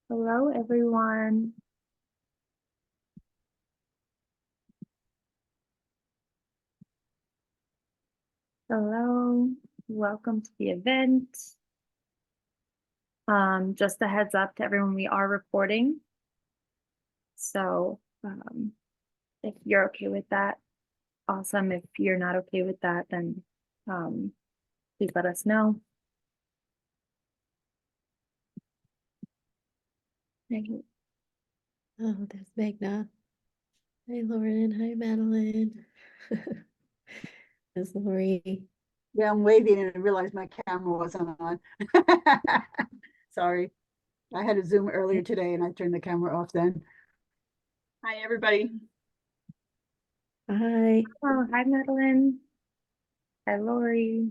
Hello, everyone. Hello, welcome to the event. Just a heads up to everyone, we are recording. So if you're okay with that, awesome. If you're not okay with that, then please let us know. Oh, there's Magna. Hi, Lauren. Hi, Madeline. There's Lori. Yeah, I'm waving and I realized my camera wasn't on. Sorry. I had a Zoom earlier today and I turned the camera off then. Hi, everybody. Hi. Oh, hi, Madeline. Hi, Lori.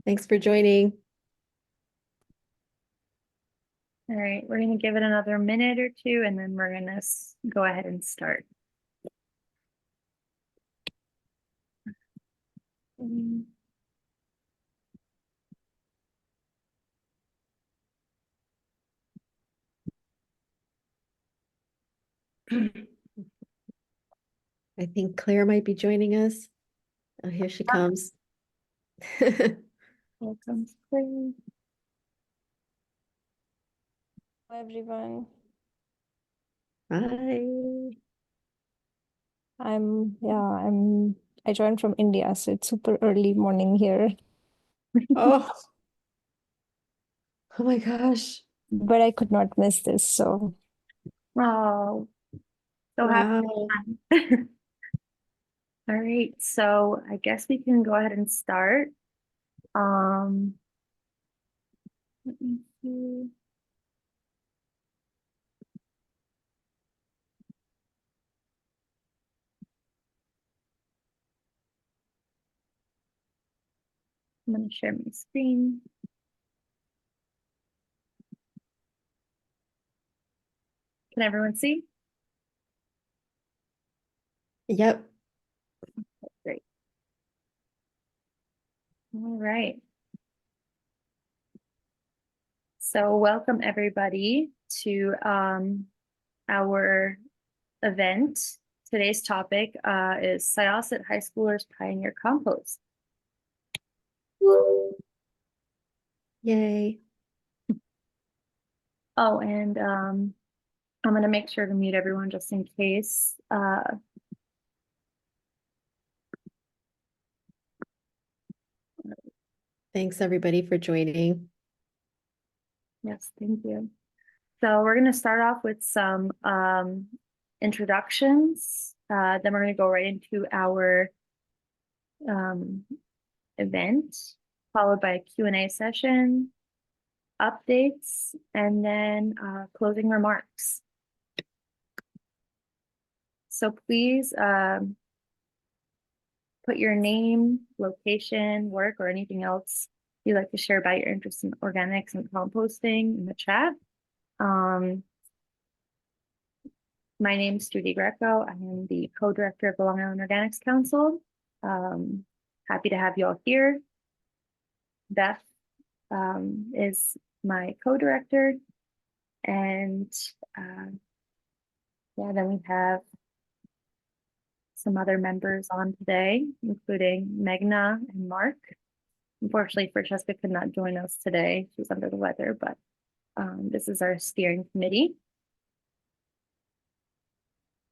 Thanks for joining. All right, we're gonna give it another minute or two, and then we're gonna go ahead and start. I think Claire might be joining us. Oh, here she comes. Welcome, Claire. Hello, everyone. Hi. I joined from India, so it's super early morning here. Oh. Oh my gosh. But I could not miss this, so Oh, so happy. Wow. All right, so I guess we can go ahead and start. Let me see. I'm going to share my screen. Can everyone see? Yep. Great. All right. So welcome everybody to our event. Today's topic is Syosset High Schoolers Pioneer Compost. Yay. Oh, and I'm going to make sure to mute everyone just in case. Thanks everybody for joining. Yes, thank you. So we're going to start off with some introductions. Then we're going to go right into our event, followed by a Q&A session, updates, and then closing remarks. So please put your name, location, work, or anything else you'd like to share about your interest in organics and composting in the chat. My name is Riddhi Greco. I am the co-director of the Long Island Organics Council. Happy to have you all here. Beth is my co-director. And yeah, then we have some other members on today, including Meghna and Mark. Unfortunately, Francesca could not join us today. She's under the weather, but this is our steering committee.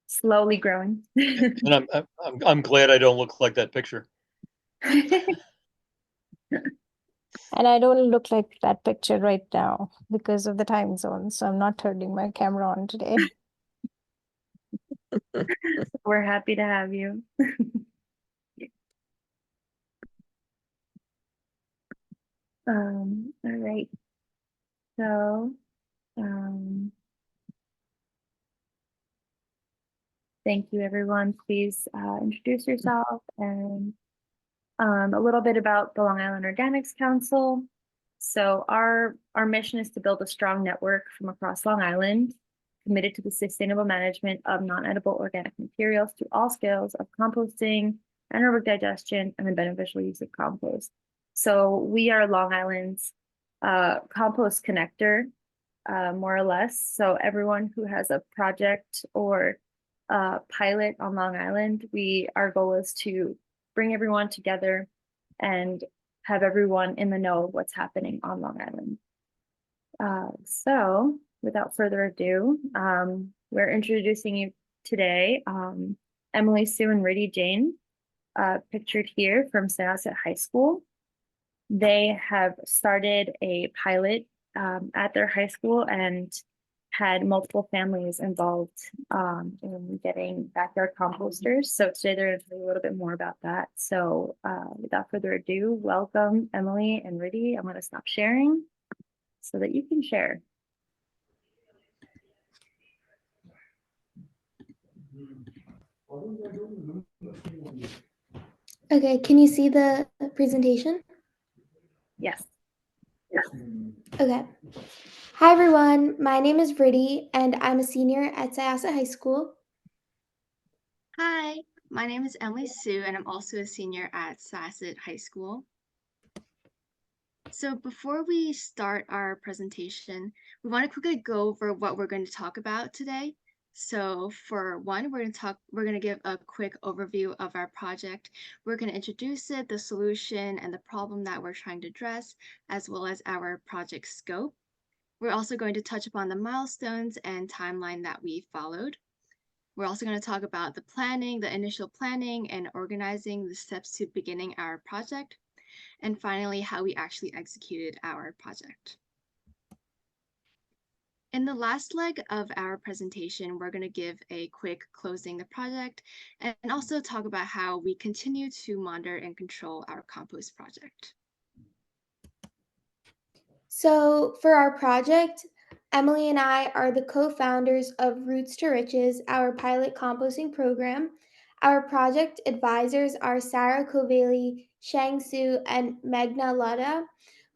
Slowly growing. And I'm glad I don't look like that picture. and I don't look like that picture right now because of the time zone, so I'm not turning my camera on today. We're happy to have you. All right. So, thank you, everyone. Please introduce yourself and a little bit about the Long Island Organics Council. So our mission is to build a strong network from across Long Island, committed to the sustainable management of non-edible organic materials through all scales of composting, anaerobic digestion, and the beneficial use of compost. So we are Long Island's compost connector, more or less. So everyone who has a project or pilot on Long Island, our goal is to bring everyone together and have everyone in the know of what's happening on Long Island. So without further ado, we're introducing you today, Emily, Sue, and Riddhi Jain, pictured here from Syosset High School. They have started a pilot at their high school and had multiple families involved in getting backyard composters. So today they're going to tell you a little bit more about that. So without further ado, welcome Emily and Riddhi. I'm going to stop sharing so that you can share. Okay, can you see the presentation? Yes. Okay. Hi everyone, my name is Riddhi and I'm a senior at Syosset High School. Hi, my name is Emily Sue and I'm also a senior at Syosset High School. So before we start our presentation, we want to quickly go over what we're going to talk about today. So for one, we're going to give a quick overview of our project. We're going to introduce it, the solution, and the problem that we're trying to address, as well as our project scope. We're also going to touch upon the milestones and timeline that we followed. We're also going to talk about the planning, the initial planning, and organizing the steps to beginning our project. And finally, how we actually executed our project. In the last leg of our presentation, we're going to give a quick closing the project and also talk about how we continue to monitor and control our compost project. So for our project, Emily and I are the co-founders of Roots to Riches, our pilot composting program. Our project advisors are Sarah Kovali, Shang Su, and Meghna Lada,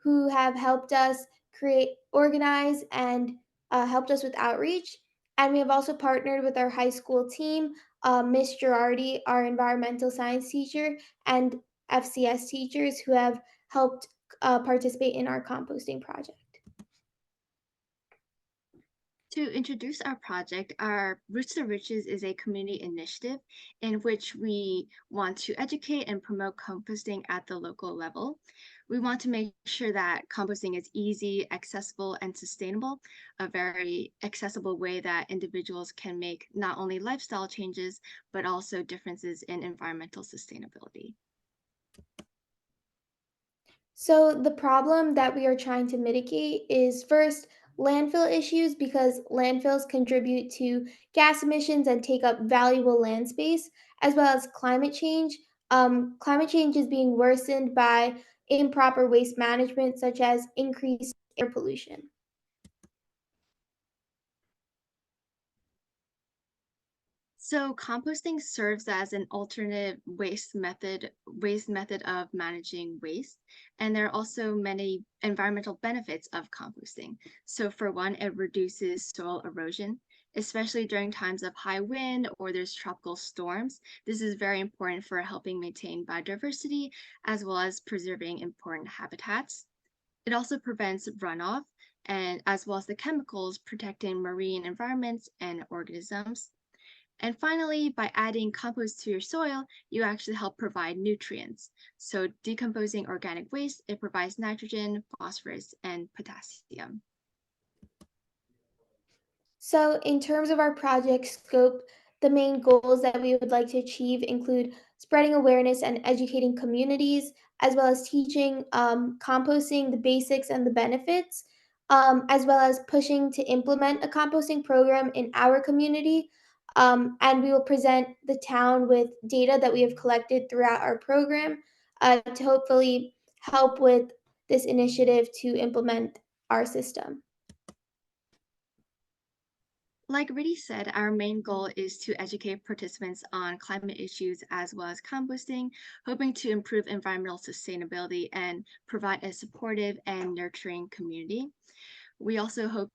who have helped us organize, and helped us with outreach. And we have also partnered with our high school team, Miss Girardi, our environmental science teacher, and FCS teachers who have helped participate in our composting project. To introduce our project, our Roots to Riches is a community initiative in which we want to educate and promote composting at the local level. We want to make sure that composting is easy, accessible, and sustainable, a very accessible way that individuals can make not only lifestyle changes, but also differences in environmental sustainability. So the problem that we are trying to mitigate is first landfill issues, because landfills contribute to gas emissions and take up valuable land space, as well as climate change. Climate change is being worsened by improper waste management, such as increased air pollution. So composting serves as an alternate waste method of managing waste. And there are also many environmental benefits of composting. So for one, it reduces soil erosion, especially during times of high wind or there's tropical storms. This is very important for helping maintain biodiversity as well as preserving important habitats. It also prevents runoff and as well as the chemicals, protecting marine environments and organisms. And finally, by adding compost to your soil, you actually help provide nutrients. So decomposing organic waste, it provides nitrogen, phosphorus, and potassium. So in terms of our project scope, the main goals that we would like to achieve include spreading awareness and educating communities, as well as teaching composting, the basics and the benefits, as well as pushing to implement a composting program in our community. And we will present the town with data that we have collected throughout our program to hopefully help with this initiative to implement our system. Like Riddhi said, our main goal is to educate participants on climate issues as well as composting, hoping to improve environmental sustainability and provide a supportive and nurturing community. We also hope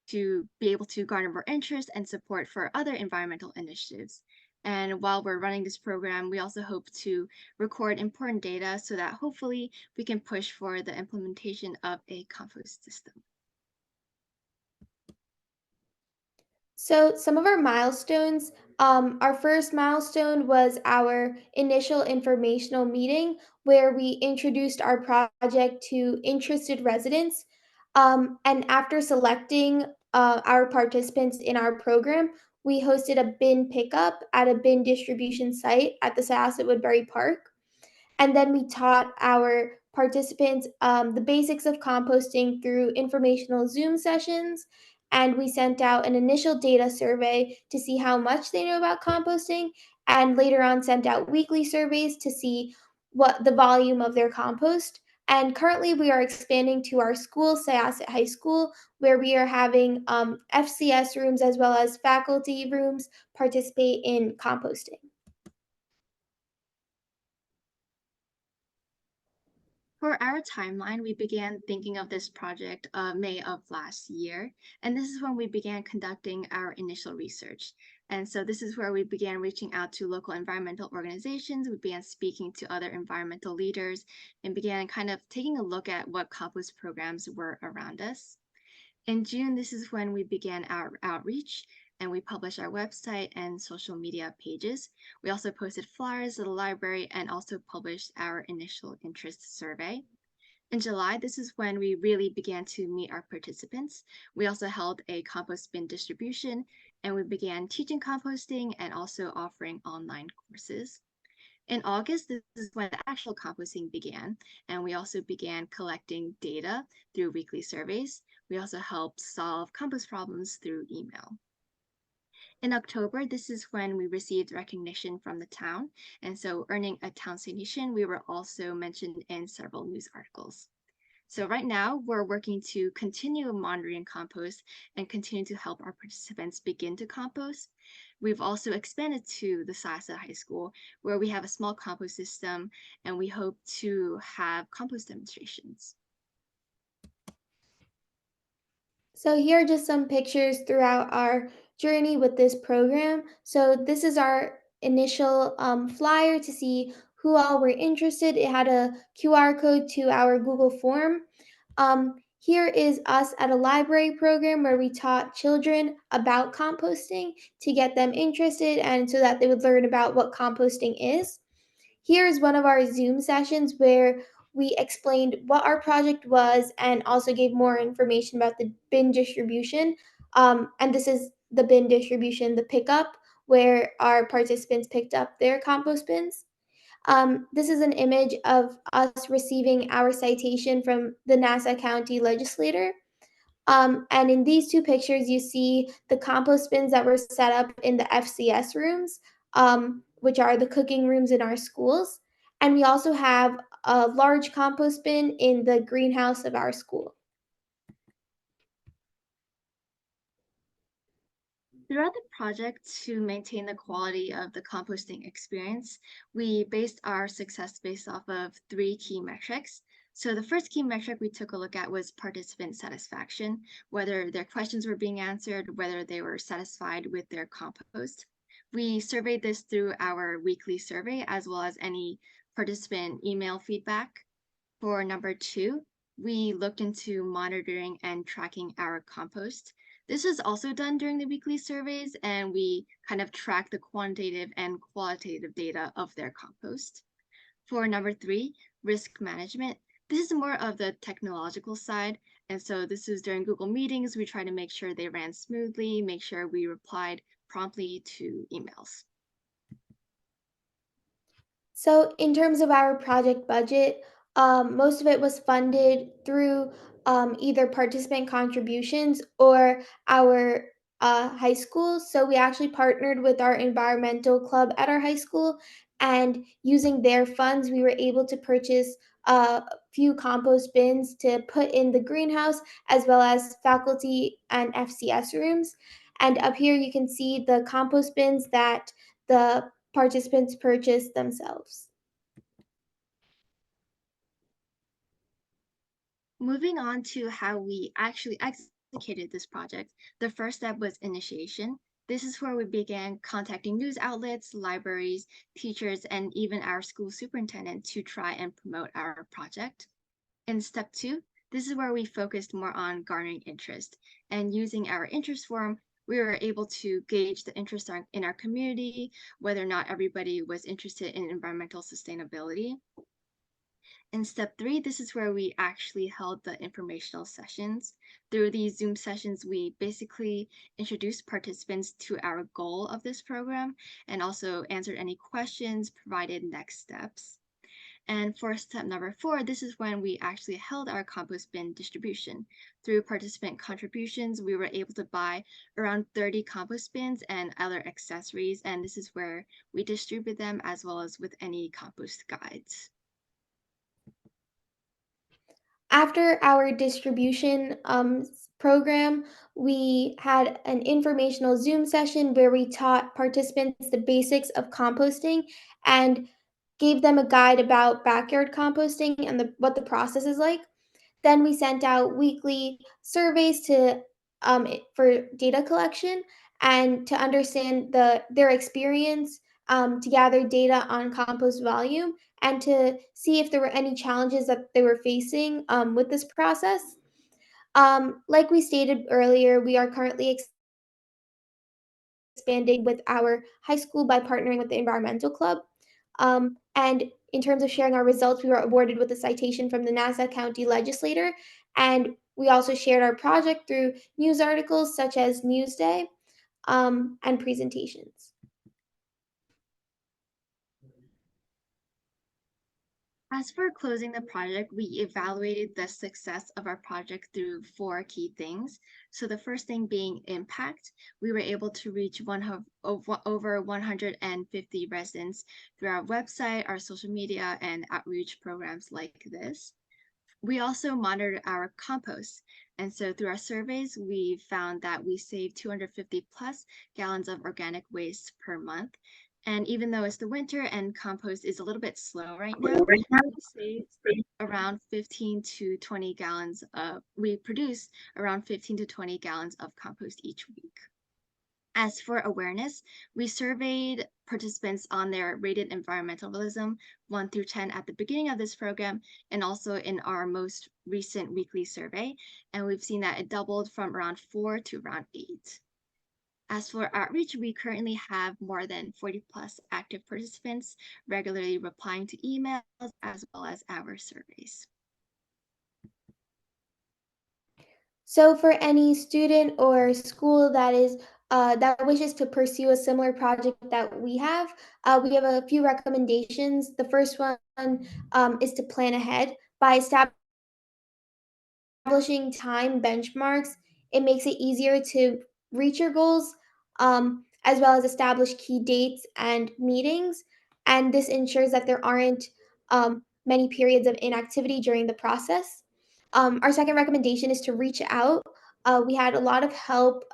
to be able to garner more interest and support for other environmental initiatives. And while we're running this program, we also hope to record important data so that hopefully we can push for the implementation of a compost system. So some of our milestones, our first milestone was our initial informational meeting where we introduced our project to interested residents. And after selecting our participants in our program, we hosted a bin pickup at a bin distribution site at the Syosset Woodbury Park. And then we taught our participants the basics of composting through informational Zoom sessions. And we sent out an initial data survey to see how much they know about composting. And later on, sent out weekly surveys to see what the volume of their compost. And currently, we are expanding to our school, Syosset High School, where we are having FCS rooms as well as faculty rooms participate in composting. For our timeline, we began thinking of this project May of last year, and this is when we began conducting our initial research. And so this is where we began reaching out to local environmental organizations, we began speaking to other environmental leaders, and began kind of taking a look at what compost programs were around us. In June, this is when we began our outreach and we published our website and social media pages. We also posted flyers at the library and also published our initial interest survey. In July, this is when we really began to meet our participants. We also held a compost bin distribution and we began teaching composting and also offering online courses. In August, this is when the actual composting began, and we also began collecting data through weekly surveys. We also helped solve compost problems through email. In October, this is when we received recognition from the town, and so earning a town citation, we were also mentioned in several news articles. So right now, we're working to continue monitoring compost and continue to help our participants begin to compost. We've also expanded to the Syosset High School, where we have a small compost system, and we hope to have compost demonstrations. So here are just some pictures throughout our journey with this program. So this is our initial flyer to see who all were interested. It had a QR code to our Google form. Here is us at a library program where we taught children about composting to get them interested and so that they would learn about what composting is. Here is one of our Zoom sessions where we explained what our project was and also gave more information about the bin distribution. And this is the bin distribution, the pickup, where our participants picked up their compost bins. This is an image of us receiving our citation from the Nassau County legislator. And in these two pictures, you see the compost bins that were set up in the FCS rooms, which are the cooking rooms in our schools. And we also have a large compost bin in the greenhouse of our school. Throughout the project, to maintain the quality of the composting experience, we based our success based off of 3 key metrics. So the first key metric we took a look at was participant satisfaction, whether their questions were being answered, whether they were satisfied with their compost. We surveyed this through our weekly survey as well as any participant email feedback. For number 2, we looked into monitoring and tracking our compost. This was also done during the weekly surveys, and we kind of tracked the quantitative and qualitative data of their compost. For number 3, risk management. This is more of the technological side, and so this is during Google meetings. We try to make sure they ran smoothly, make sure we replied promptly to emails. So, in terms of our project budget, most of it was funded through either participant contributions or our high school. So, we actually partnered with our environmental club at our high school, and using their funds, we were able to purchase a few compost bins to put in the greenhouse, as well as faculty and FCS rooms. And up here, you can see the compost bins that the participants purchase themselves. Moving on to how we actually executed this project, the first step was initiation. This is where we began contacting news outlets, libraries, teachers, and even our school superintendent to try and promote our project. In step 2, this is where we focused more on garnering interest, and using our interest form, we were able to gauge the interest in our community, whether or not everybody was interested in environmental sustainability. In step 3, this is where we actually held the informational sessions. Through these Zoom sessions, we basically introduced participants to our goal of this program and also answered any questions, provided next steps. And for step number 4, this is when we actually held our compost bin distribution. Through participant contributions, we were able to buy around 30 compost bins and other accessories, and this is where we distribute them as well as with any compost guides. After our distribution program, we had an informational Zoom session where we taught participants the basics of composting and gave them a guide about backyard composting and what the process is like. Then we sent out weekly surveys for data collection and to understand their experience, to gather data on compost volume and to see if there were any challenges that they were facing with this process. Like we stated earlier, we are currently expanding with our high school by partnering with the environmental club. And in terms of sharing our results, we were awarded with a citation from the Nassau County legislator. And we also shared our project through news articles such as Newsday and presentations. As for closing the project, we evaluated the success of our project through 4 key things. So the first thing being impact. We were able to reach over 150 residents through our website, our social media, and outreach programs like this. We also monitored our compost. And so through our surveys, we found that we saved 250 plus gallons of organic waste per month. And even though it's the winter and compost is a little bit slow right now, we saved around 15 to 20 gallons we produce around 15 to 20 gallons of compost each week. As for awareness, we surveyed participants on their rated environmentalism 1 through 10 at the beginning of this program and also in our most recent weekly survey. And we've seen that it doubled from around 4 to around 8. As for outreach, we currently have more than 40 plus active participants regularly replying to emails as well as our surveys. So for any student or school that wishes to pursue a similar project that we have a few recommendations. The first one is to plan ahead by establishing time benchmarks. It makes it easier to reach your goals, as well as establish key dates and meetings. And this ensures that there aren't many periods of inactivity during the process. Our second recommendation is to reach out. We had a lot of help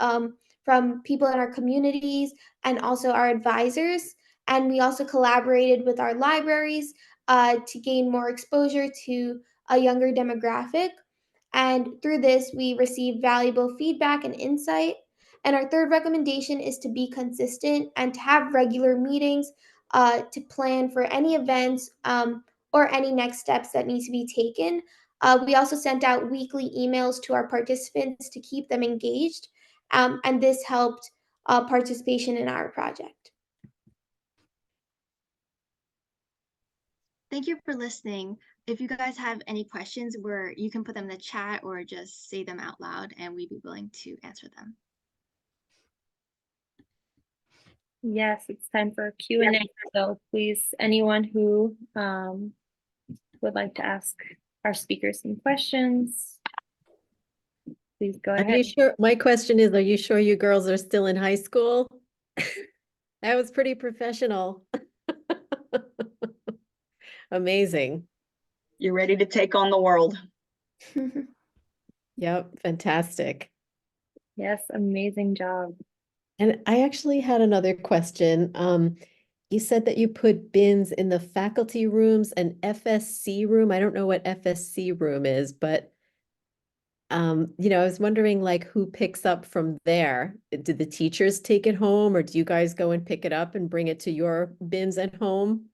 from people in our communities and also our advisors. And we also collaborated with our libraries to gain more exposure to a younger demographic. And through this, we receive valuable feedback and insight. And our third recommendation is to be consistent and to have regular meetings to plan for any events or any next steps that need to be taken. We also sent out weekly emails to our participants to keep them engaged, and this helped participation in our project. Thank you for listening. If you guys have any questions, you can put them in the chat or just say them out loud and we'd be willing to answer them. Yes, it's time for Q&A. So please, anyone who would like to ask our speakers some questions, please go Are you ahead. sure? My question is, are you sure you girls are still in high school? That was pretty professional. Amazing. You're ready to take on the world. Yep, fantastic. Yes, amazing job. And I actually had another question. You said that you put bins in the faculty rooms and FSC room. I don't know what FSC room is, but I was wondering like who picks up from there? Did the teachers take it home or do you guys go and pick it up and bring it to your bins at home?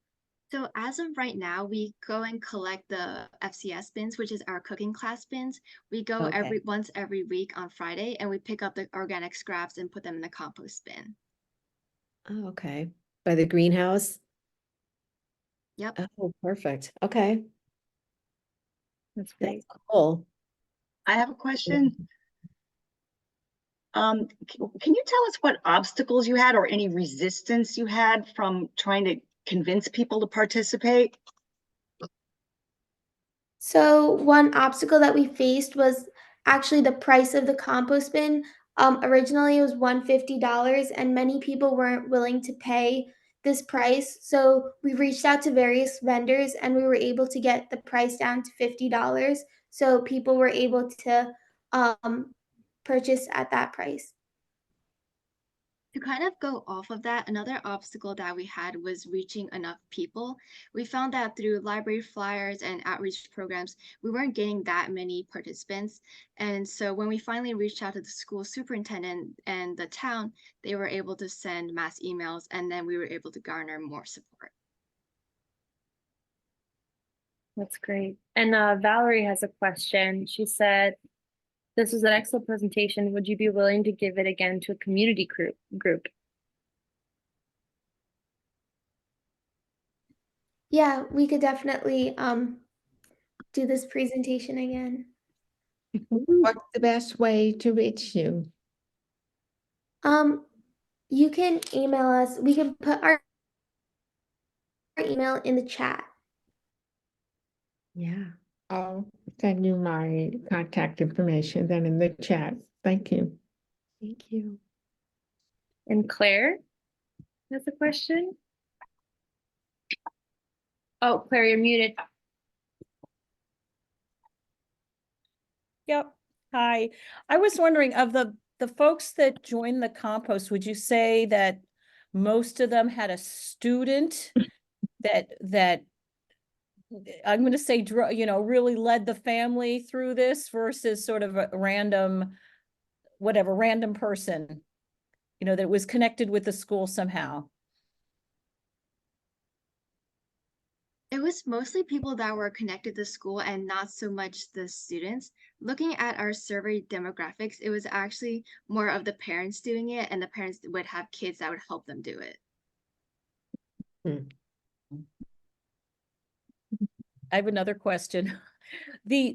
So as of right now, we go and collect the FCS bins, which is our cooking class bins. We go Okay. once every week on Friday, and we pick up the organic scraps and put them in the compost bin. Oh, okay. By the greenhouse? Yep. Oh, perfect. Okay. That's That's great. cool. I have a question. Can you tell us what obstacles you had or any resistance you had from trying to convince people to participate? So one obstacle that we faced was actually the price of the compost bin. Originally it was $150 and many people weren't willing to pay this price. So we reached out to various vendors and we were able to get the price down to $50. So people were able to purchase at that price. To kind of go off of that, another obstacle that we had was reaching enough people. We found that through library flyers and outreach programs, we weren't getting that many participants. And so when we finally reached out to the school superintendent and the town, they were able to send mass emails, and then we were able to garner more support. That's great. And Valerie has a question. She said, this is an excellent presentation. Would you be willing to give it again to a community group? Yeah, we could definitely do this presentation again. What's the best way to reach you? You can email us. We can put our email in the chat. Yeah. I'll send you my contact information then in the chat. Thank you. Thank you. And Claire has a question. Oh, Claire, you're muted. Yep. Hi. I was wondering of the folks that joined the compost, would you say that most of them had a student that I'm going to say, really led the family through this versus sort of a random person, that was connected with the school somehow? It was mostly people that were connected to school and not so much the students. Looking at our survey demographics, it was actually more of the parents doing it, and the parents would have kids that would help them do it. I have another question. The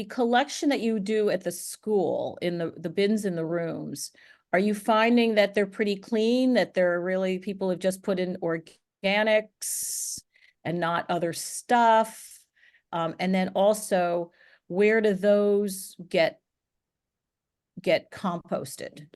collection that you do at the school in the bins in the rooms, are you finding that they're pretty clean, that they're really people have just put in organics and not other stuff? And then also, where do those get composted?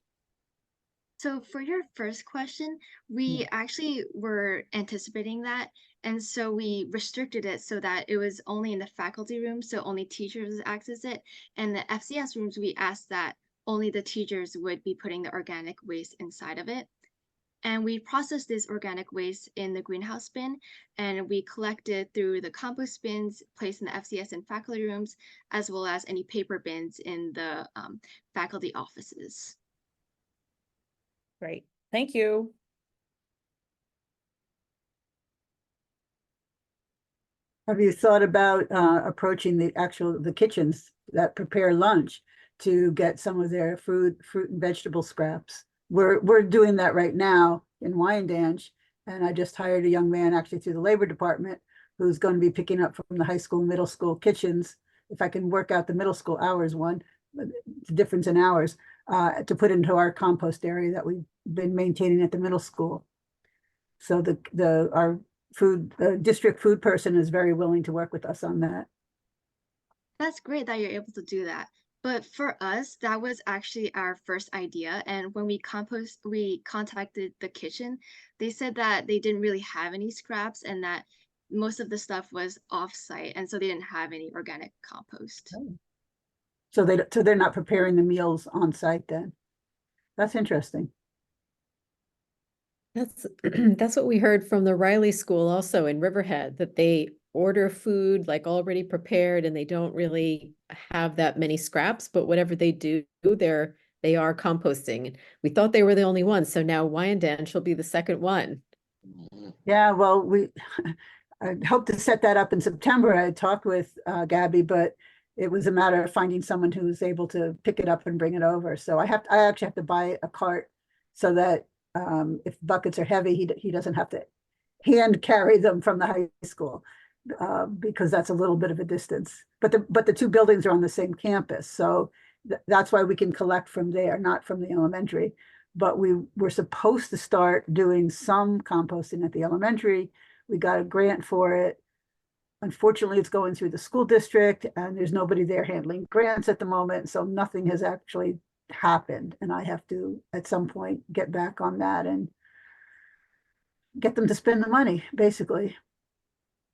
So for your first question, we actually were anticipating that. And so we restricted it so that it was only in the faculty room, so only teachers access it. And the FCS rooms, we asked that only the teachers would be putting the organic waste inside of it. And we processed this organic waste in the greenhouse bin, and we collected through the compost bins placed in the FCS and faculty rooms, as well as any paper bins in the faculty offices. Great, thank you. Have you thought about approaching the kitchens that prepare lunch to get some of their fruit and vegetable scraps? We're doing that right now in Wyandanch, and I just hired a young man actually through the labor department who's going to be picking up from the high school, middle school kitchens. If I can work out the middle school hours the difference in hours, to put into our compost area that we've been maintaining at the middle school. So our district food person is very willing to work with us on that. That's great that you're able to do that. But for us, that was actually our first idea. And when we contacted the kitchen, they said that they didn't really have any scraps and that most of the stuff was off-site. And so they didn't have any organic compost. Oh. So they're not preparing the meals on site then. That's interesting. That's what we heard from the Riley School also in Riverhead, that they order food like already prepared and they don't really have that many scraps, but whatever they do, they are composting. We thought they were the only ones, so now Wyandanch will be the second one. Yeah, well, I hope to set that up in September. I talked with Gabby, but it was a matter of finding someone who was able to pick it up and bring it over. So I actually have to buy a cart so that if buckets are heavy, he doesn't have to hand carry them from the high school because that's a little bit of a distance. But the two buildings are on the same campus, so that's why we can collect from there, not from the elementary. But we were supposed to start doing some composting at the elementary. We got a grant for it. Unfortunately, it's going through the school district and there's nobody there handling grants at the moment. So nothing has actually happened. And I have to, at some point, get back on that and get them to spend the money, basically.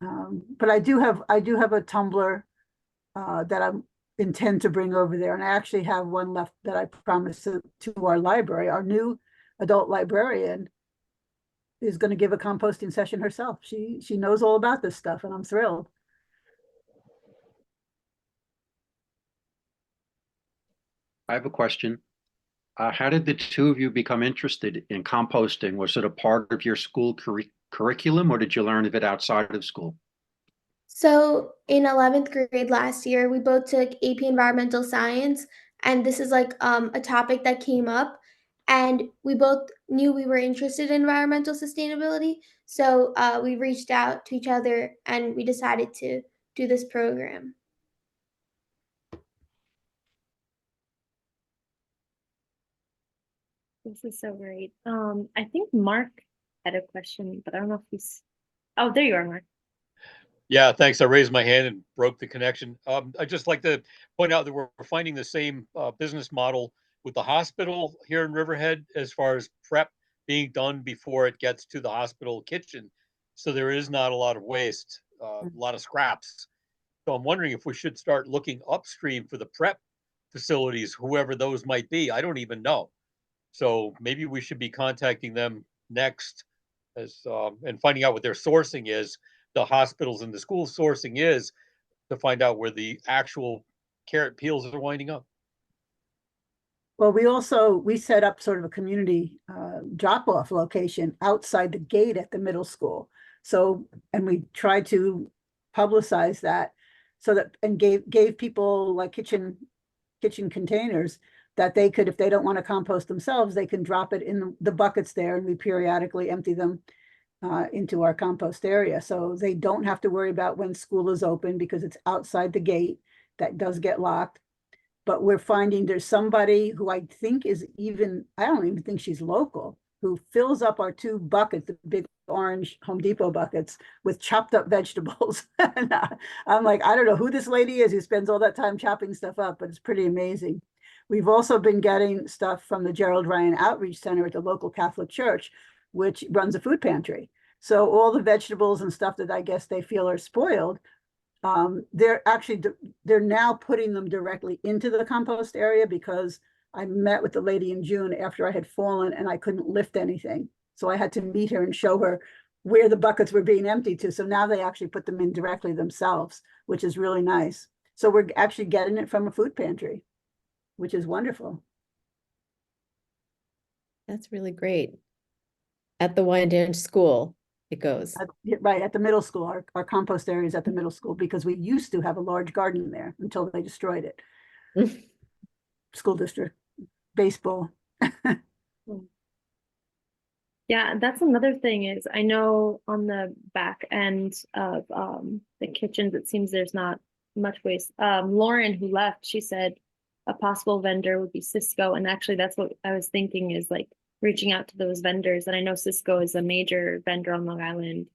But I do have a tumbler that I intend to bring over there. And I actually have one left that I promised to our library. Our new adult librarian is going to give a composting session herself. She knows all about this stuff and I'm thrilled. I have a question. How did the two of you become interested in composting? Was it a part of your school curriculum or did you learn of it outside of school? So in 11th grade last year, we both took AP Environmental Science, and this is like a topic that came up, and we both knew we were interested in environmental sustainability. So we reached out to each other and we decided to do this program. This is so great. I think Mark had a question, but I don't know if he's, oh, there you are, Mark. Yeah, thanks. I raised my hand and broke the connection. I'd just like to point out that we're finding the same business model with the hospital here in Riverhead as far as prep being done before it gets to the hospital kitchen. So there is not a lot of waste, a lot of scraps. So I'm wondering if we should start looking upstream for the prep facilities, whoever those might be. I don't even know. So maybe we should be contacting them next as and finding out what their sourcing is, the hospitals and the school sourcing is, to find out where the actual carrot peels are winding up. Well, we set up sort of a community drop-off location outside the gate at the middle school. So, and we tried to publicize that so that, and gave people like kitchen containers that they could, if they don't want to compost themselves, they can drop it in the buckets there and we periodically empty them into our compost area. So they don't have to worry about when school is open because it's outside the gate that does get locked. But we're finding there's somebody who I think is even, I don't even think she's local, who fills up our 2 buckets, the big orange Home Depot buckets, with chopped up vegetables. And I'm like, I don't know who this lady is who spends all that time chopping stuff up, but it's pretty amazing. We've also been getting stuff from the Gerald Ryan Outreach Center at the local Catholic Church, which runs a food pantry. So all the vegetables and stuff that I guess they feel are spoiled, they're now putting them directly into the compost area because I met with the lady in June after I had fallen and I couldn't lift anything. So I had to meet her and show her where the buckets were being emptied to. So now they actually put them in directly themselves, which is really nice. So we're actually getting it from a food pantry, which is wonderful. That's really great. At the Wyandanch school, it goes. Right, at the middle school, our compost area is at the middle school because we used to have a large garden there until they destroyed it. School district, baseball. Yeah, that's another thing is I know on the back end of the kitchens, it seems there's not much waste. Lauren, who left, she said a possible vendor would be Cisco. And actually that's what I was thinking is like reaching out to those vendors. And I know Cisco is a major vendor on Long Island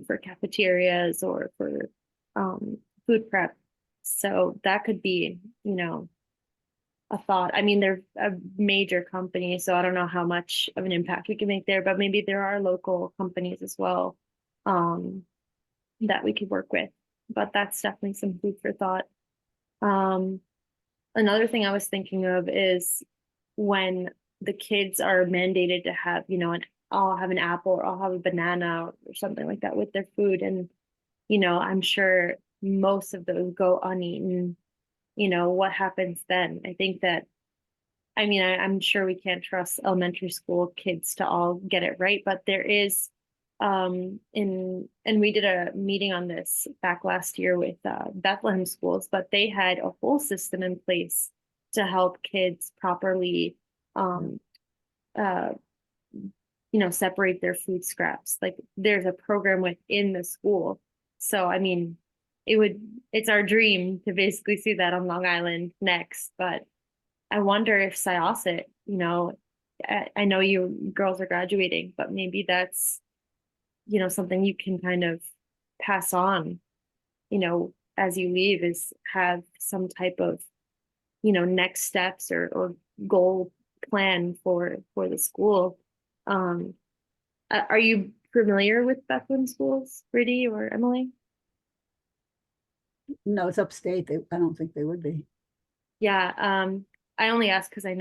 for cafeterias or for food prep. So that could be, you know, a thought. I mean, they're a major company, so I don't know how much of an impact we can make there, but maybe there are local companies as well that we could work with. But that's definitely some food for thought. Another thing I was thinking of is when the kids are mandated to have, you know, I'll have an apple or I'll have a banana or something like that with their food. And I'm sure most of those go uneaten. What happens then? I think that, I'm sure we can't trust elementary school kids to all get it right, but there is, and we did a meeting on this back last year with Bethlehem schools, but they had a whole system in place to help kids properly, uh, separate their food scraps. Like there's a program within the school. So, it's our dream to basically see that on Long Island next, but I wonder if Syosset, I know you girls are graduating, but maybe that's, something you can kind of pass on, as you leave, is have some type of, next steps or goal plan for the school. Are you familiar with Bethlehem schools, Riddhi or Emily? No, it's upstate. I don't think they would be. Yeah, I only asked because I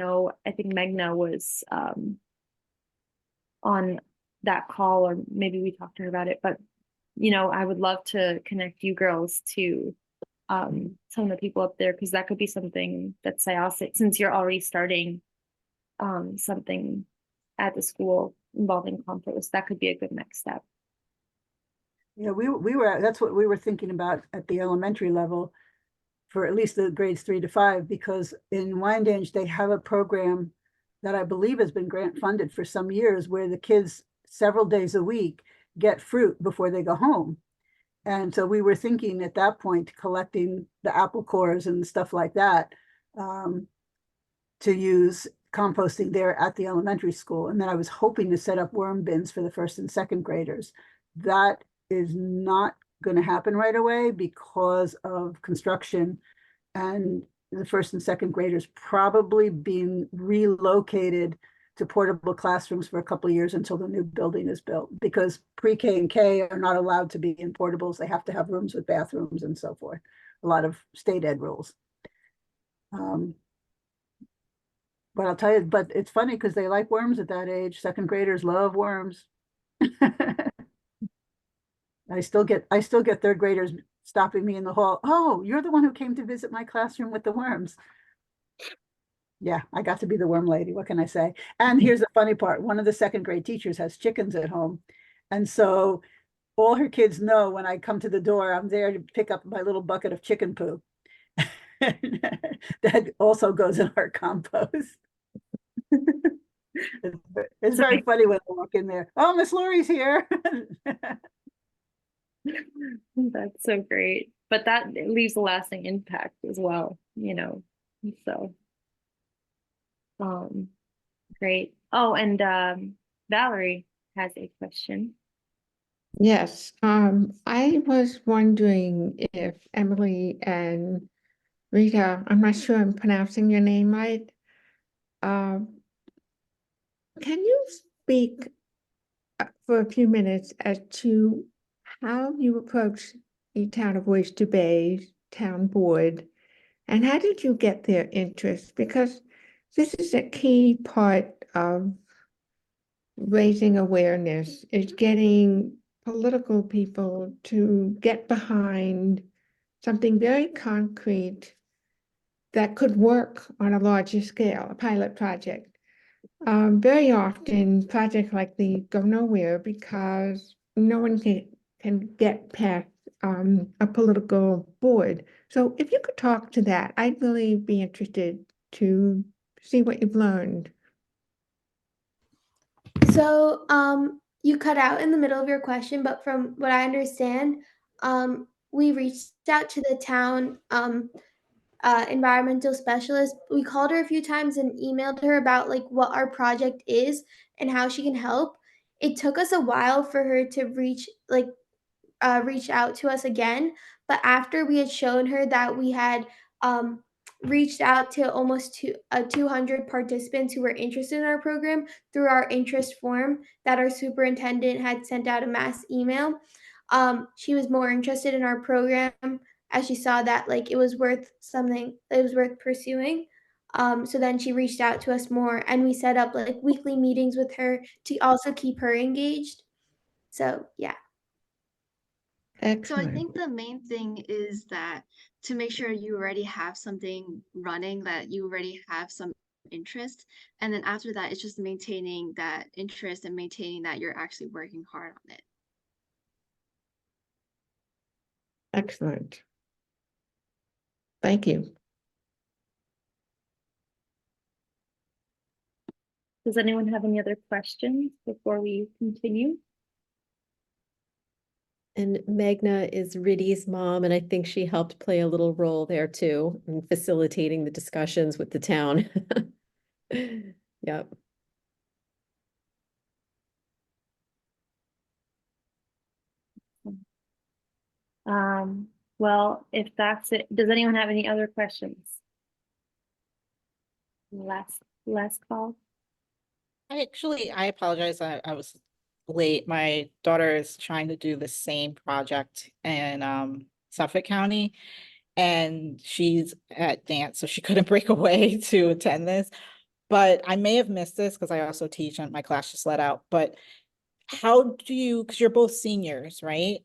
think Megna was on that call, or maybe we talked to her about it, but I would love to connect you girls to some of the people up there, because that could be something that Syosset, since you're already starting something at the school involving compost, that could be a good next step. Yeah, that's what we were thinking about at the elementary level for at least the grades 3 to 5, because in Wyandanch, they have a program that I believe has been grant funded for some years, where the kids several days a week get fruit before they go home. And so we were thinking at that point, collecting the apple cores and stuff like that, to use composting there at the elementary school. And then I was hoping to set up worm bins for the first and second graders. That is not going to happen right away because of construction and the first and second graders probably being relocated to portable classrooms for a couple of years until the new building is built, because pre-K and K are not allowed to be in portables. They have to have rooms with bathrooms and so forth. A lot of state ed rules. But I'll tell you, but it's funny because they like worms at that age. Second graders love worms. I still get third graders stopping me in the hall. Oh, you're the one who came to visit my classroom with the worms. Yeah, I got to be the worm lady. What can I say? And here's the funny part. One of the second grade teachers has chickens at home. And so all her kids know when I come to the door, I'm there to pick up my little bucket of chicken poo. That also goes in our compost. It's very funny when I walk in there. Oh, Miss Lori's here. That's so great. But that leaves a lasting impact as well, so great. Oh, and Valerie has a question. Yes, I was wondering if Emily and Rita, I'm not sure I'm pronouncing your name right. Can you speak for a few minutes as to how you approach the Town of Oyster Bay Town Board, and how did you get their interest? Because this is a key part of raising awareness, is getting political people to get behind something very concrete that could work on a larger scale, a pilot project. Very often projects like these go nowhere because no one can get past a political board. So if you could talk to that, I'd really be interested to see what you've learned. So, you cut out in the middle of your question, but from what I understand, we reached out to the town environmental specialist. We called her a few times and emailed her about like what our project is and how she can help. It took us a while for her to reach out to us again, but after we had shown her that we had reached out to almost 200 participants who were interested in our program through our interest form that our superintendent had sent out a mass email, she was more interested in our program as she saw that like it was worth pursuing. So then she reached out to us more, and we set up like weekly meetings with her to also keep her engaged. So yeah. So I Excellent. think the main thing is that to make sure you already have something running, that you already have some interest. And then after that, it's just maintaining that interest and maintaining that you're actually working hard on it. Excellent. Thank you. Does anyone have any other questions before we continue? And Magna is Riddhi's mom, and I think she helped play a little role there too in facilitating the discussions with the town. Yep. Well, if that's it, does anyone have any other questions? Last call. I apologize. I was late. My daughter is trying to do the same project in Suffolk County, and she's at dance, so she couldn't break away to attend this. But I may have missed this because I also teach and my class just let out. But how do you, because you're both seniors, right?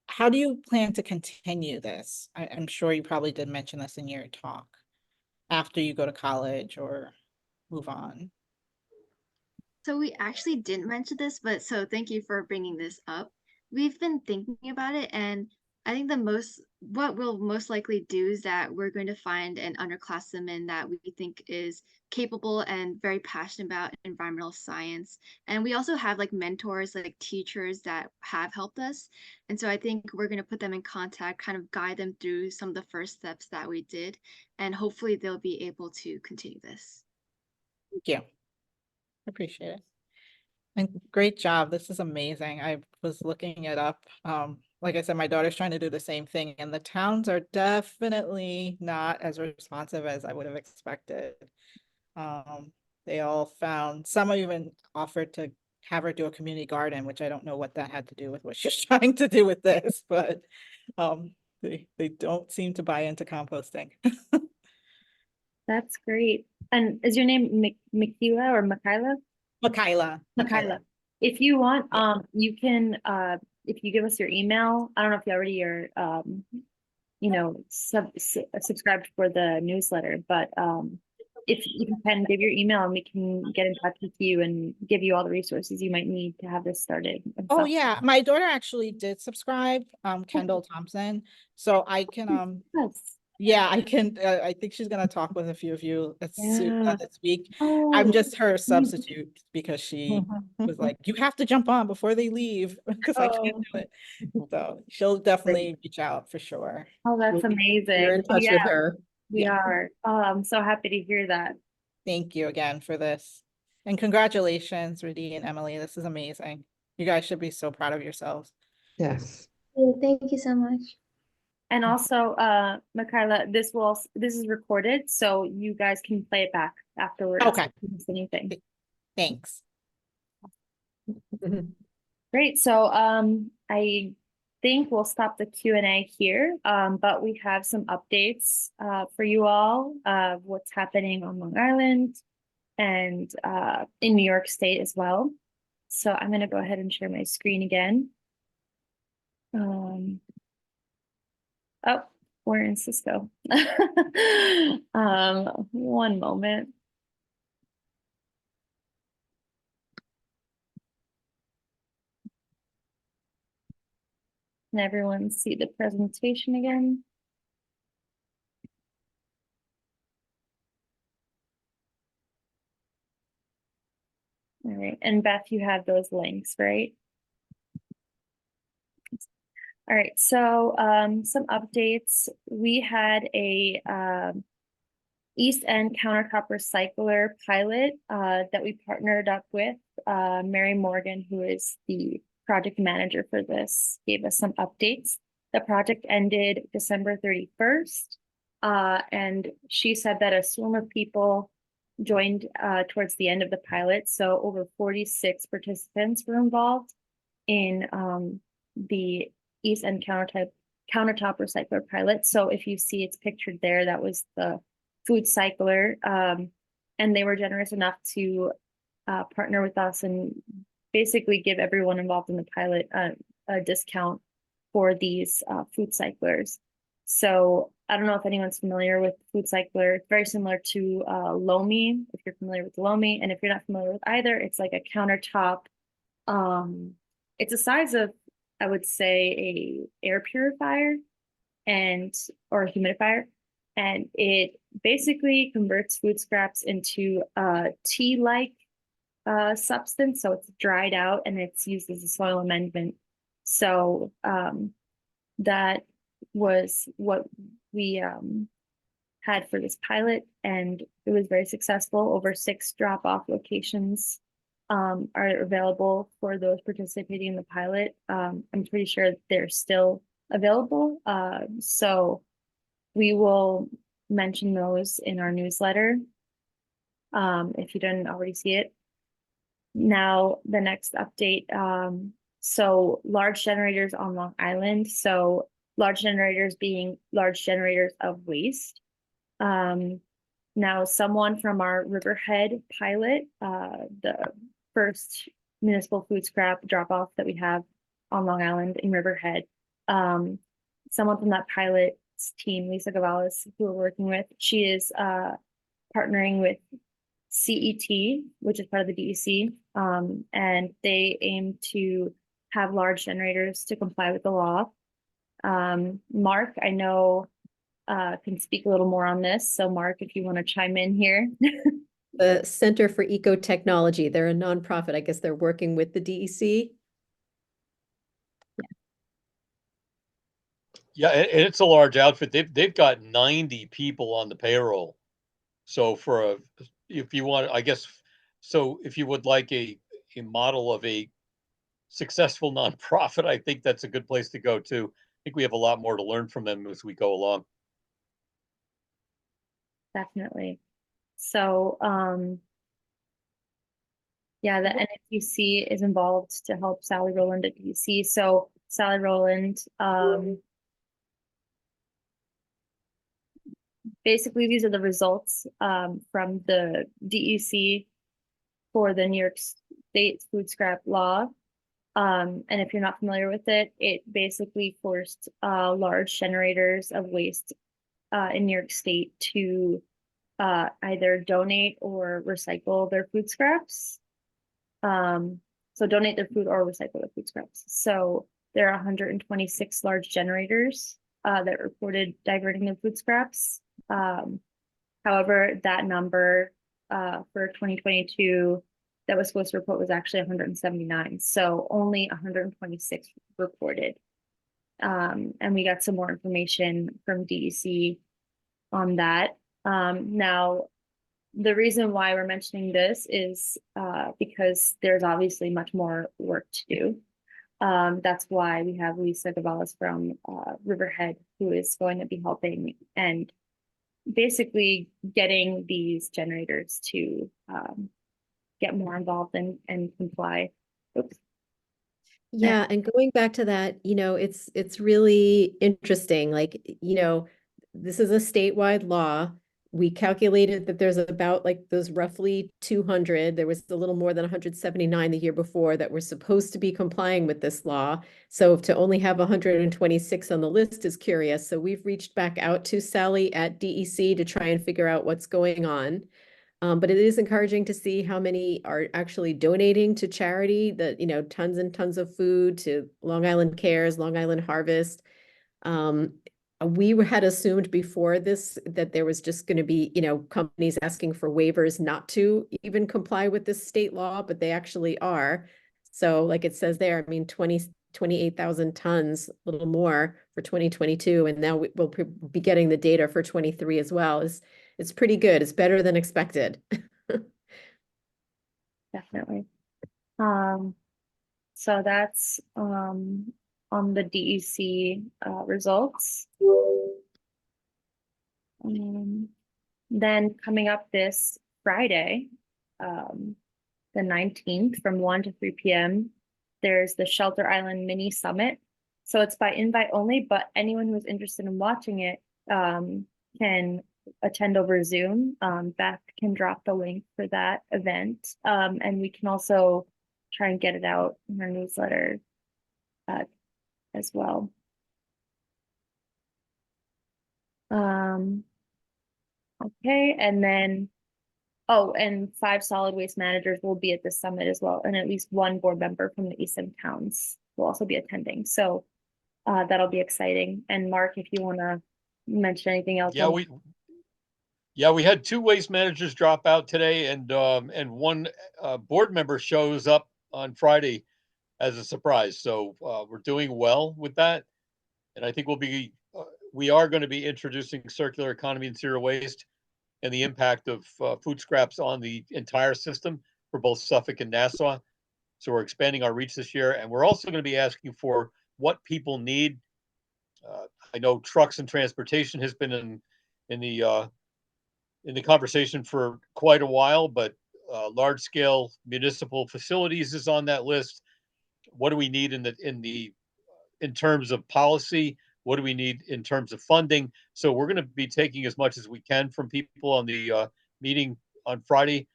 How do you plan to continue this? I'm sure you probably did mention this in your talk after you go to college or move on. So we actually didn't mention this, but so thank you for bringing this up. We've been thinking about it, and I think what we'll most likely do is that we're going to find an underclassman that we think is capable and very passionate about environmental science. And we also have like mentors, like teachers that have helped us. And so I think we're going to put them in contact, kind of guide them through some of the first steps that we did, and hopefully they'll be able to continue this. Thank you. Appreciate it. And great job. This is amazing. I was looking it up. Like I said, my daughter's trying to do the same thing, and the towns are definitely not as responsive as I would have expected. They all found, some even offered to have her do a community garden, which I don't know what that had to do with what she's trying to do with this, but they don't seem to buy into composting. That's great. And is your name Michaela or Michaela? Michaela. If you want, Yeah. you can, if you give us your email, I don't know if you already are, subscribed for the newsletter, but if you can give your email and we can get in touch with you and give you all the resources you might need to have this started. and Oh stuff. yeah, my daughter actually did subscribe, Kendall Thompson. So I can Yes. yeah, I can I think she's gonna talk with a few of you Yeah. this week. Oh, I'm just her substitute because she was like, you have to jump on before they leave because I can't do it. So she'll definitely reach out for sure. oh, that's You're amazing. in touch with her. We Yeah. are. Oh, I'm so happy to hear that. Thank you again for this. And congratulations, Riddhi and Emily. This is amazing. You guys should be so proud of yourselves. Yes. Thank you so much. And also, Michaela, this is recorded, so you guys can play it back afterwards. Okay. If you miss anything. Thanks. Great. So I think we'll stop the Q&A here, but we have some updates for you all of what's happening on Long Island and in New York State as well. So I'm going to go ahead and share my screen again. Oh, we're in Cisco. One moment. Can everyone see the presentation again? All right, and Beth, you have those links, right? All right, so some updates. We had a East End countertop recycler pilot that we partnered up with. Mary Morgan, who is the project manager for this, gave us some updates. The project ended December 31st, and she said that a swarm of people joined towards the end of the pilot. So over 46 participants were involved in the East End countertop recycler pilot. So if you see it's pictured there, that was the food cycler, and they were generous enough to partner with us and basically give everyone involved in the pilot a discount for these food cyclers. So I don't know if anyone's familiar with food cycler. It's very similar to Lomi, if you're familiar with Lomi, and if you're not familiar with either, it's like a countertop. It's the size of, I would say, a air purifier or a humidifier, and it basically converts food scraps into a tea-like substance. So it's dried out and it's used as a soil amendment. So that was what we had for this pilot, and it was very successful. Over 6 drop-off locations are available for those participating in the pilot. I'm pretty sure they're still available. So we will mention those in our newsletter if you didn't already see it. Now, the next update. So large generators on Long Island. So large generators being large generators of waste. Now, someone from our Riverhead pilot, the first municipal food scrap drop-off that we have on Long Island in Riverhead, someone from that pilot's team, Lisa Gavales, who we're working with, she is partnering with CET, which is part of the DEC, and they aim to have large generators to comply with the law. Mark, I know, can speak a little more on this. So Mark, if you want to chime in here. The Center for Ecotechnology, they're a nonprofit. I guess they're working with the DEC. Yeah, and it's a large outfit. They've got 90 people on the payroll. So if you want, I guess, so if you would like a model of a successful nonprofit, I think that's a good place to go too. I think we have a lot more to learn from them as we go along. Definitely. So, yeah, the NFUC is involved to help Sally Rowland at DEC. So Sally Rowland, basically these are the results from the DEC for the New York State food scrap law. And if you're not familiar with it, it basically forced large generators of waste in New York State to either donate or recycle their food scraps. So donate their food or recycle their food scraps. So there are 126 large generators that reported diverting their food scraps. However, that number for 2022 that was supposed to report was actually 179. So only 126 reported. And we got some more information from DEC on that. Now, the reason why we're mentioning this is because there's obviously much more work to do. That's why we have Lisa Gavales from Riverhead, who is going to be helping and basically getting these generators to get more involved and comply. Oops. Yeah, and going back to that, it's really interesting. Like, this is a statewide law. We calculated that there's about like those roughly 200. There was a little more than 179 the year before that were supposed to be complying with this law. So to only have 126 on the list is curious. So we've reached back out to Sally at DEC to try and figure out what's going on. But it is encouraging to see how many are actually donating to charity, that, tons and tons of food to Long Island Cares, Long Island Harvest. We had assumed before this that there was just going to be, companies asking for waivers not to even comply with this state law, but they actually are. So like it says there, 28,000 tons, a little more for 2022. And now we'll be getting the data for 23 as well. It's pretty good. It's better than expected. Definitely. So that's on the DEC results. Then coming up this Friday, the 19th from 1 to 3 p.m., there's the Shelter Island Mini Summit. So it's by invite only, but anyone who's interested in watching it can attend over Zoom. Beth can drop the link for that event. And we can also try and get it out in our newsletter as well. Okay, and then, oh, and 5 solid waste managers will be at the summit as well, and at least 1 board member from the East End towns will also be attending. So that'll be exciting. And Mark, if you want to mention anything else. Yeah, we had 2 waste managers drop out today, and 1 board member shows up on Friday as a surprise. So we're doing well with that, and I think we are going to be introducing circular economy and zero waste and the impact of food scraps on the entire system for both Suffolk and Nassau. So we're expanding our reach this year, and we're also going to be asking for what people need. I know trucks and transportation has been in the conversation for quite a while, but large scale municipal facilities is on that list. What do we need in terms of policy? What do we need in terms of funding? So we're going to be taking as much as we can from people on the meeting on Friday.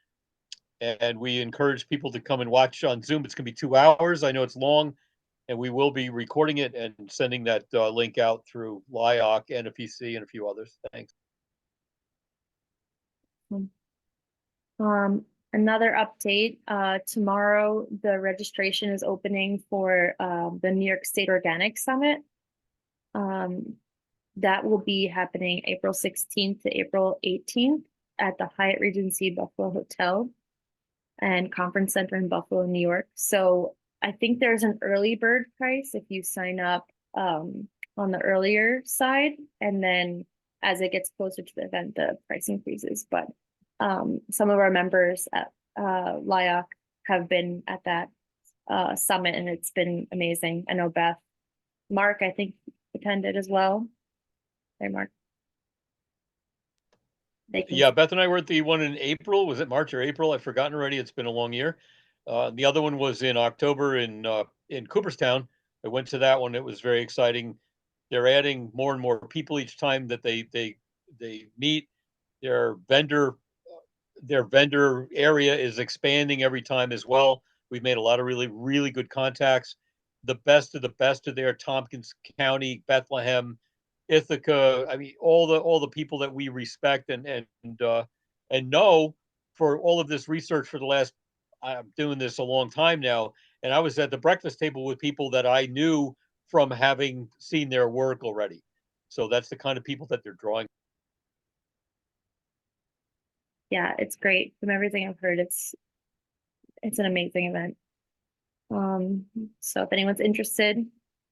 And we encourage people to come and watch on Zoom. It's going to be 2 hours. I know it's long, and we will be recording it and sending that link out through LIOC, NFEC, and a few others. Thanks. Another update, tomorrow the registration is opening for the New York State Organic Summit. That will be happening April 16th to April 18th at the Hyatt Regency Buffalo Hotel and Conference Center in Buffalo, New York. So I think there's an early bird price if you sign up on the earlier side, and then as it gets closer to the event, the price increases. But some of our members at LIOC have been at that summit, and it's been amazing. I know Mark, I think, attended as well. Hey, Mark. Yeah, Beth and I were at the one in April. Was it March or April? I've forgotten already. It's been a long year. The other one was in October in Cooperstown. I went to that one. It was very exciting. They're adding more and more people each time that they meet. Their vendor area is expanding every time as well. We've made a lot of really good contacts. The best of there, Tompkins County, Bethlehem, Ithaca. I mean, all the people that we respect and know for all of this research for the last. I'm doing this a long time now, and I was at the breakfast table with people that I knew from having seen their work already. So that's the kind of people that they're drawing. Yeah, it's great. From everything I've heard, it's an amazing event. So if anyone's interested,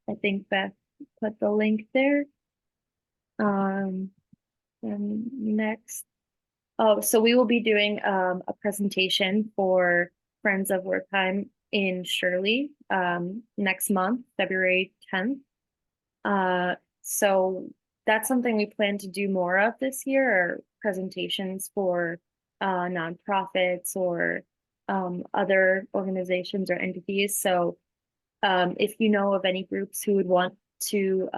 I think Beth put the link there. And next, so we will be doing a presentation for Friends of Wertheim in Shirley next month, February 10th. So that's something we plan to do more of this year, are presentations for nonprofits or other organizations or entities. So if you know of any groups who would want to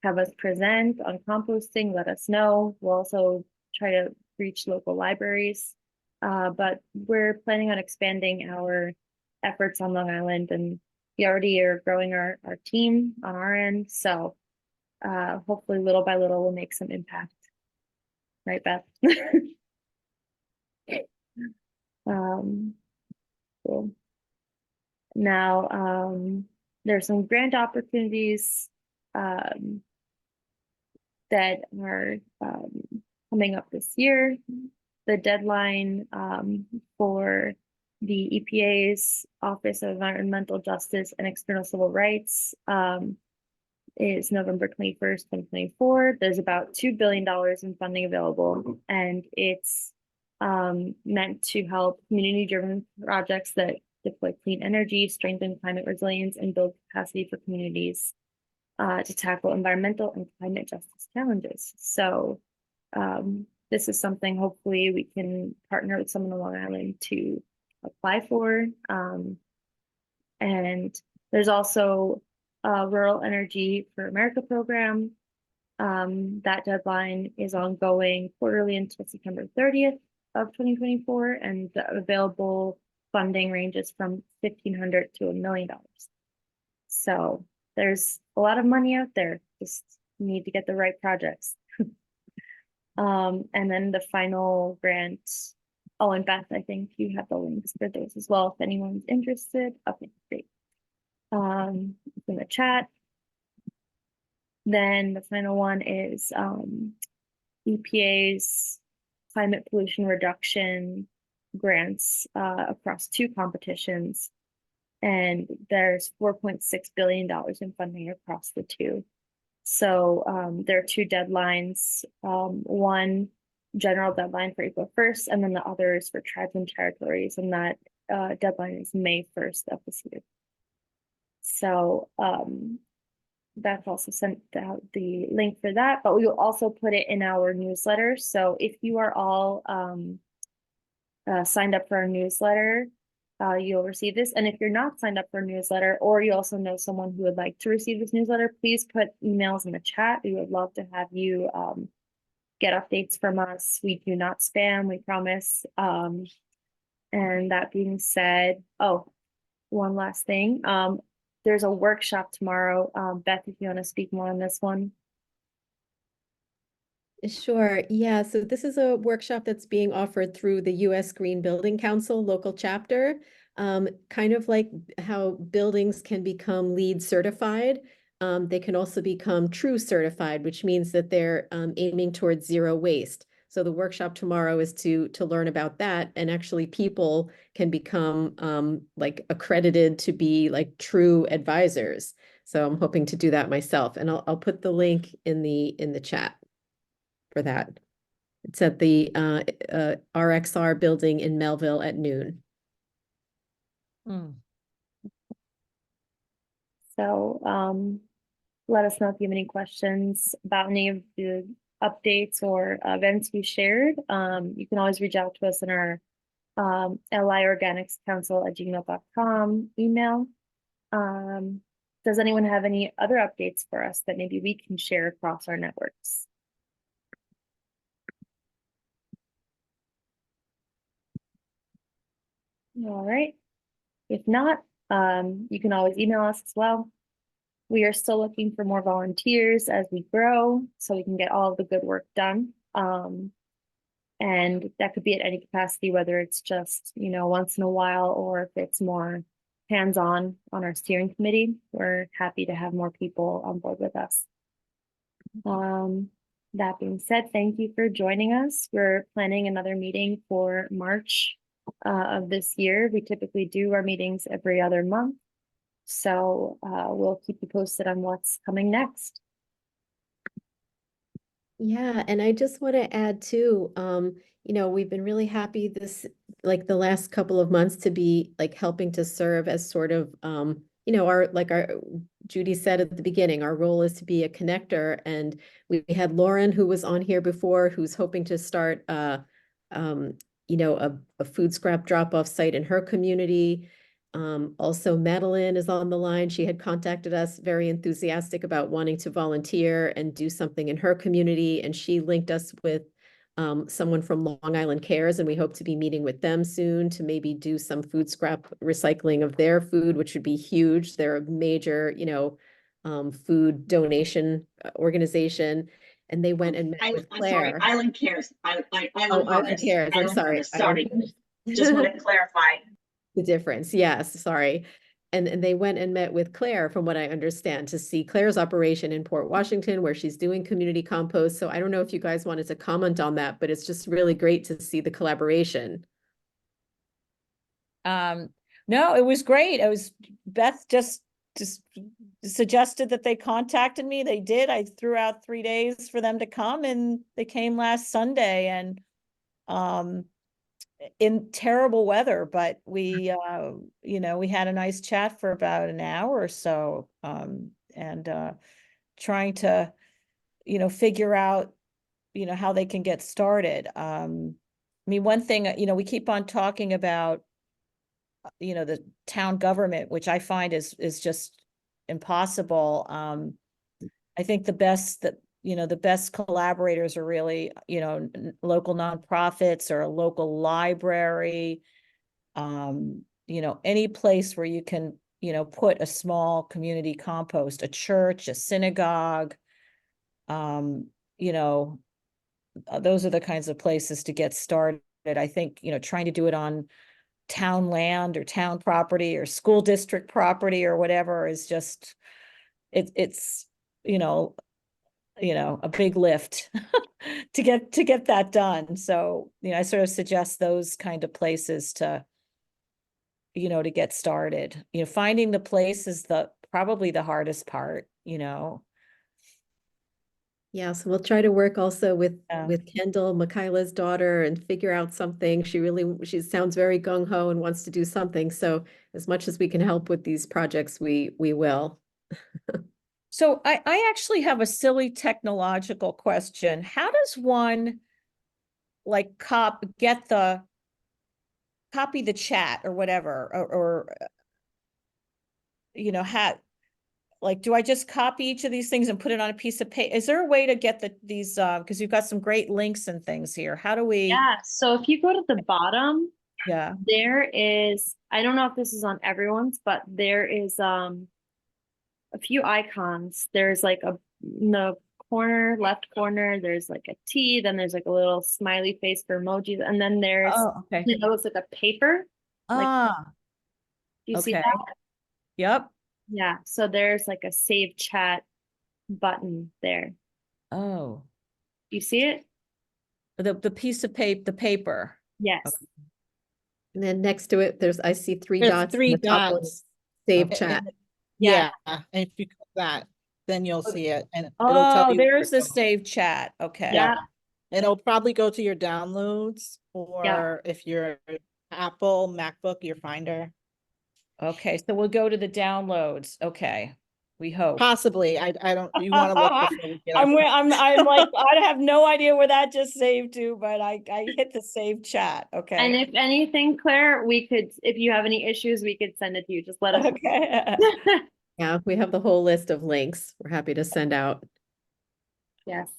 have us present on composting, let us know. We'll also try to reach local libraries. But we're planning on expanding our efforts on Long Island, and we already are growing our team on our end. So hopefully little by little we'll make some impact. Right, Beth? Cool. Now, there's some grant opportunities that are coming up this year. The deadline for the EPA's Office of Environmental Justice and External Civil Rights is November 21st, 2024. There's about $2 billion in funding available, and it's meant to help community-driven projects that deploy clean energy, strengthen climate resilience, and build capacity for communities to tackle environmental and climate justice challenges. So this is something hopefully we can partner with someone on Long Island to apply for. And there's also a Rural Energy for America program. That deadline is ongoing quarterly until September 30th of 2024, and the available funding ranges from $1,500 to $1 million. So there's a lot of money out there, just need to get the right projects. And then the final grant. Oh, and Beth, I think you have the links for those as well, if anyone's interested. Okay, great. In the chat. Then the final one is EPA's climate pollution reduction grants across 2 competitions. And there's $4.6 billion in funding across the 2. So there are 2 deadlines, one general deadline for April 1st, and then the other is for tribes and territories, and that deadline is May 1st of this year. So Beth also sent out the link for that, but we will also put it in our newsletter. So if you are all signed up for our newsletter, you'll receive this. And if you're not signed up for a newsletter, or you also know someone who would like to receive this newsletter, please put emails in the chat. We would love to have you get updates from us. We do not spam, we promise. And that being said, oh, one last thing. There's a workshop tomorrow. Beth, if you want to speak more on this one. Sure. Yeah. So this is a workshop that's being offered through the U.S. Green Building Council local chapter, kind of like how buildings can become LEED certified. They can also become true certified, which means that they're aiming towards zero waste. So the workshop tomorrow is to learn about that, and actually people can become like accredited to be like true advisors. So I'm hoping to do that myself, and I'll put the link in the chat for that. It's at the RXR building in Melville at noon. So let us know if you have any questions about any of the updates or events we shared. You can always reach out to us in our liorganicscouncil@gmail.com email. Does anyone have any other updates for us that maybe we can share across our networks? All right. If not, you can always email us as well. We are still looking for more volunteers as we grow, so we can get all of the good work done. And that could be at any capacity, whether it's just, once in a while, or if it's more hands-on on our steering committee. We're happy to have more people on board with us. That being said, thank you for joining us. We're planning another meeting for March of this year. We typically do our meetings every other month. So we'll keep you posted on what's coming next. Yeah, and I just want to add too, we've been really happy like the last couple of months to be like helping to serve as sort of, our Judy said at the beginning, our role is to be a connector. And we had Lauren, who was on here before, who's hoping to start, a food scrap drop-off site in her community. Also, Madeline is on the line. She had contacted us, very enthusiastic about wanting to volunteer and do something in her community. And she linked us with someone from Long Island Cares, and we hope to be meeting with them soon to maybe do some food scrap recycling of their food, which would be huge. They're a major, food donation organization. And they went and met with Claire. I'm sorry, Island Cares. Island Island Cares. I'm sorry. Sorry. Just want to clarify. The difference. Yes, sorry. And they went and met with Claire, from what I understand, to see Claire's operation in Port Washington, where she's doing community compost. So I don't know if you guys wanted to comment on that, but it's just really great to see the collaboration. No, it was great. It was Beth just suggested that they contacted me. They did. I threw out 3 days for them to come, and they came last Sunday, and in terrible weather, but we had a nice chat for about an hour or so, and trying to figure out how they can get started. I mean, one thing, we keep on talking about the town government, which I find is just impossible. I think the best collaborators are really, local nonprofits or a local library, any place where you can, put a small community compost, a church, a synagogue, those are the kinds of places to get started. I think, trying to do it on town land or town property or school district property or whatever is just, it's, a big lift to get that done. So, I sort of suggest those kind of places to get started. Finding the place is probably the hardest part. Yeah, so we'll try to work also with Yeah. Kendall, Michaela's daughter, and figure out something. She sounds very gung-ho and wants to do something. So as much as we can help with these projects, we will. So I actually have a silly technological question. How does one like copy the chat or whatever, or do I just copy each of these things and put it on a piece of paper? Is there a way to get these, because you've got some great links and things here. How do we? Yeah, so if you go to the bottom, Yeah. there is, I don't know if this is on everyone's, but there is a few icons. There's like in the left corner, there's like a T, then there's like a little smiley face for emojis, and then there's Okay. it looks like a paper. Do you see Okay. that? Yep. Yeah, so there's like a save chat button there. Oh, You see it? the piece of paper, the paper. Yes. Okay. And then next to it, I see three There's dots. three and the top one is dots. Save And- chat. and- Yeah. Yeah, and if you click that, then you'll see it and it'll Oh, tell you. where there's to the go. save chat. Okay. Yeah. And it'll probably go to your downloads, or if you're Apple, MacBook, your Finder. Okay, so we'll go to the downloads. Okay, we hope. Possibly, I don't, you want to look before we get. I'm off. like, I have no idea where that just saved to, but I hit the save chat. Okay. And if anything, Claire, if you have any issues, we could send it to you. Just let us know. Okay. Yeah, we have the whole list of links we're happy to send out. Yes.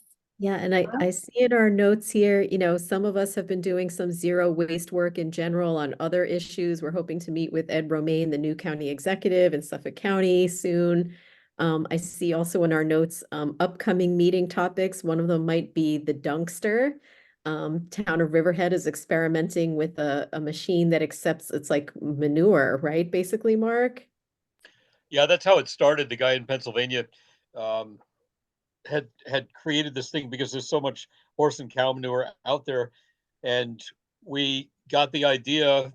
Yeah, and I see in our notes here, some of us have been doing some zero waste work in general on other issues. We're hoping to meet with Ed Romaine, the new county executive in Suffolk County soon. I see also in our notes, upcoming meeting topics. One of them might be the dunkster. Town of Riverhead is experimenting with a machine that accepts, it's like manure, right? Basically, Mark? Yeah, that's how it started. The guy in Pennsylvania had created this thing because there's so much horse and cow manure out there, and we got the idea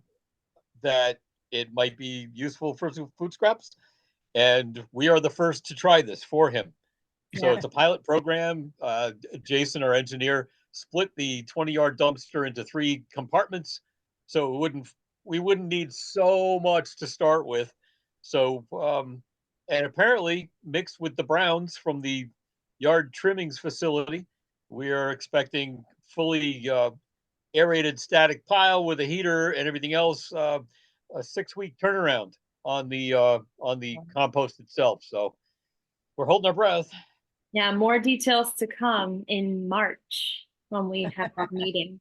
that it might be useful for some food scraps, and we are the first to try this for him. So it's a pilot program. Jason, our engineer, split the 20-yard dumpster into 3 compartments, so we wouldn't need so much to start with. So and apparently mixed with the browns from the yard trimmings facility, we are expecting fully aerated static pile with a heater and everything else, a 6-week turnaround on the compost itself. So we're holding our breath. Yeah, more details to come in March when we have our meeting.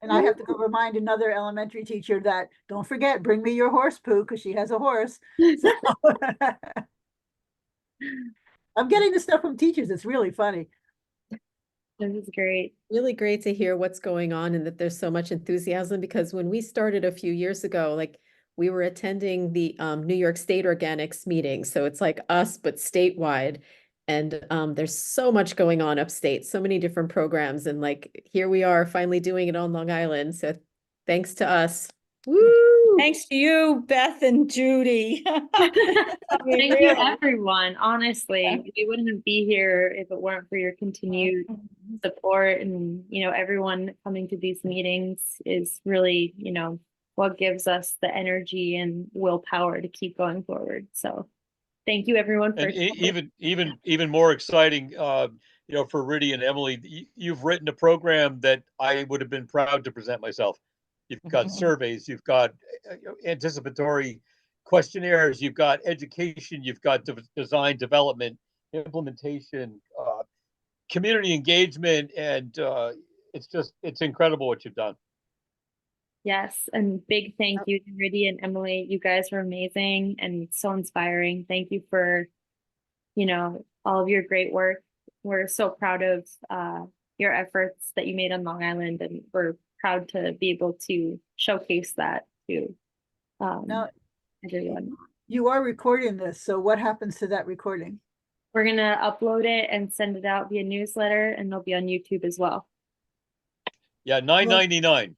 And I have to go remind another elementary teacher that, don't forget, bring me your horse poo, because she has a horse. So I'm getting the stuff from teachers. It's really funny. This is great. Really great to hear what's going on and that there's so much enthusiasm, because when we started a few years ago, like we were attending the New York State Organics meeting. So it's like us, but statewide. And there's so much going on upstate, so many different programs. And like, here we are finally doing it on Long Island. So thanks to us. Woo! Thanks to you, Beth and Judy. Thank you, everyone. Honestly, we wouldn't be here if it weren't for your continued support, and everyone coming to these meetings is really, what gives us the energy and willpower to keep going forward. So thank you, everyone. For And even more exciting, for Riddhi and Emily, you've written a program that I would have been proud to present myself. You've got surveys, you've got anticipatory questionnaires, you've got education, you've got design, development, implementation, community engagement, and it's incredible what you've done. Yes, and big thank you to Riddhi and Emily. You guys were amazing and so inspiring. Thank you for, all of your great work. We're so proud of your efforts that you made on Long Island, and we're proud to be able to showcase that to Now, everyone. you are recording this, so what happens to that recording? We're gonna upload it and send it out via newsletter, and they'll be on YouTube as well. Yeah, $9.99.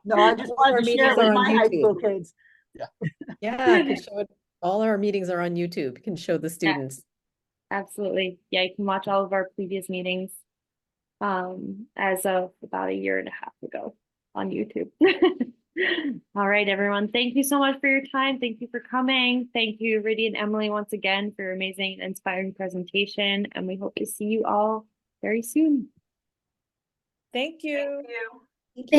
No, I just All our wanted to share meetings it with are on my high YouTube. school kids. Yeah, can show it. All our meetings are on YouTube. You can show the students. Absolutely. Yeah, you can watch all of our previous meetings as of about 1.5 years ago on YouTube. All right, everyone. Thank you so much for your time. Thank you for coming. Thank you, Riddhi and Emily, once again for your amazing and inspiring presentation. And we hope to see you all very soon. Thank you. Thank